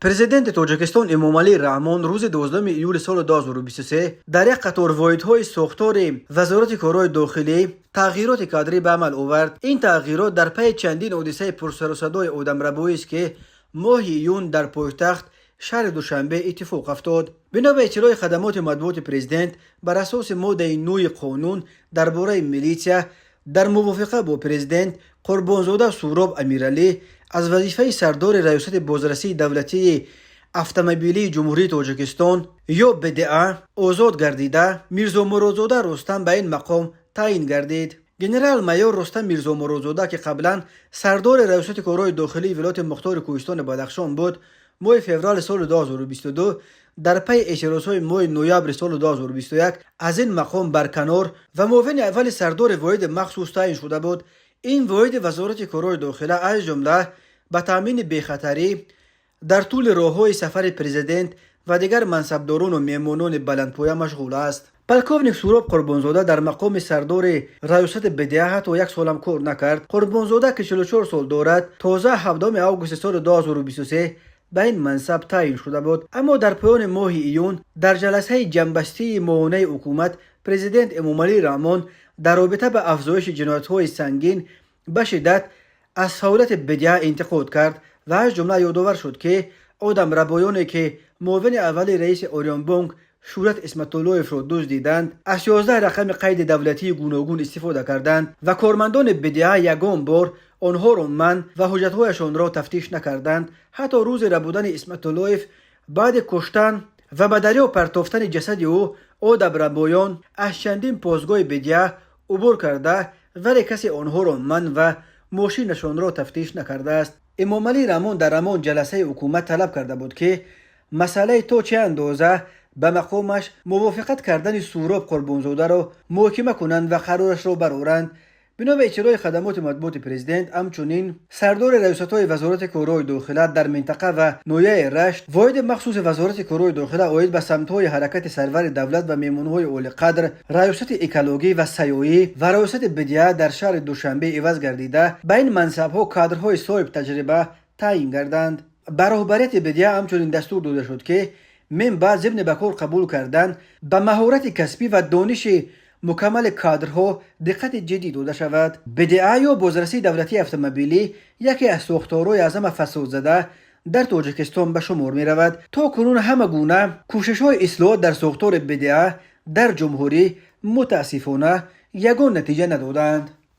президент тоҷикистон эмомалӣ раҳмон рӯзи 12 июли соли 2023 дар як қатор воҳидҳои сохтори вазорати корҳои дохилӣ тағйироти кадрӣ ба амал овард. ин тағйирот дар пайи чандин ҳодисаи пурсарусадои одамрабоист ки моҳи июн дар пойтахт шаҳри душанбе иттифоқ афтод. бино ба иҷрои хадамоти матбуоти президент бар асоси моддаи 9 қонун дар бораи милитсия, дар мувофиқа бо президент қурбонзода Суроб Амиралӣ аз вазифаи сардори раёсати бозрасии давлатии автомобилии ҷумҳурии Тоҷикистон ё БДА озод гардида, Мирзо Муродзода Рустам ба ин мақом таъин гардид. генерал-майор Рустам Мирзо Муродзода ки қаблан сардори раёсати корҳои дохилии вилояти мухтори Кӯҳистони Бадахшон буд, моҳи феврали соли 2022 дар пайи эътирозҳои моҳи ноябри соли 2021 аз ин мақом барканор ва муовини аввали сардори воҳиди махсус таъин шуда буд. ин воҳиди вазорати корҳои дохила аз ҷумла ба таъмини бехатарӣ дар тӯли роҳҳои сафари президент ва дигар мансабдорону меҳмонони баландпоя машғул аст. полковник Суроб Қурбонзода дар мақоми сардори раёсати БДА ҳатто як солам кор накард. Қурбонзода ки 44 сол дорад, тоза 7 августи соли 2023 ба ин мансаб таъин шуда буд. аммо дар поёни моҳи июн дар ҷаласаи ҷамъбастии моҳонаи ҳукумат президент Эмомалӣ Раҳмон дар робита ба афзоиши ҷиноятҳои сангин ба шиддат аз фаъолияти БДА интиқод кард ва аз ҷумла ёдовар шуд ки одамрабоёне ки муовини аввали раиси Орёнбонк Шӯрат Исматуллоевро дуздиданд, аз 11 рақами қайди давлатии гуногун истифода карданд ва кормандони БДА ягон бор онҳоро ман ва ҳуҷҷатҳояшонро тафтиш накарданд. ҳатто рӯзи рабудани Исматуллоев баъди куштан ва ба дарё партофтани ҷасади ӯ одамрабоён аз чандин постгоҳи БДА убур карда, вале касе онҳоро ман ва мошинашонро тафтиш накардааст. Эмомалӣ Раҳмон дар ҳамон ҷаласаи ҳукумат талаб карда буд ки масъалаи то чӣ андоза ба мақомаш мувофиқат кардани Суроб Қурбонзодаро муҳокима кунанд ва қарорашро бароранд. бино ба иҷрои хадамоти матбуоти президент, ҳамчунин сардори раёсатҳои вазорати корҳои дохила дар минтақа ва ноҳияи Рашт, воҳиди махсуси вазорати корҳои дохила оид ба самтҳои ҳаракати сарвари давлат ва меҳмонҳои олиқадр, раёсати экологӣ ва сайёҳӣ ва раёсати БДА дар шаҳри Душанбе иваз гардида, ба ин мансабҳо кадрҳои соҳиб таҷриба таъин гарданд. ба роҳбарияти БДА ҳамчунин дастур дода шуд ки минбаъд зибни ба кор қабул кардан ба маҳорати касбӣ ва дониши мукаммали кадрҳо диққати ҷиддӣ дода шавад. БДА ё бозрасии давлатии автомобилӣ яке аз сохторҳои аз ҳама фасодзада дар Тоҷикистон ба шумор меравад. то кунун ҳама гуна кӯшишҳои ислоҳот дар сохтори БДА дар ҷумҳурӣ мутаассифона ягон натиҷа надоданд.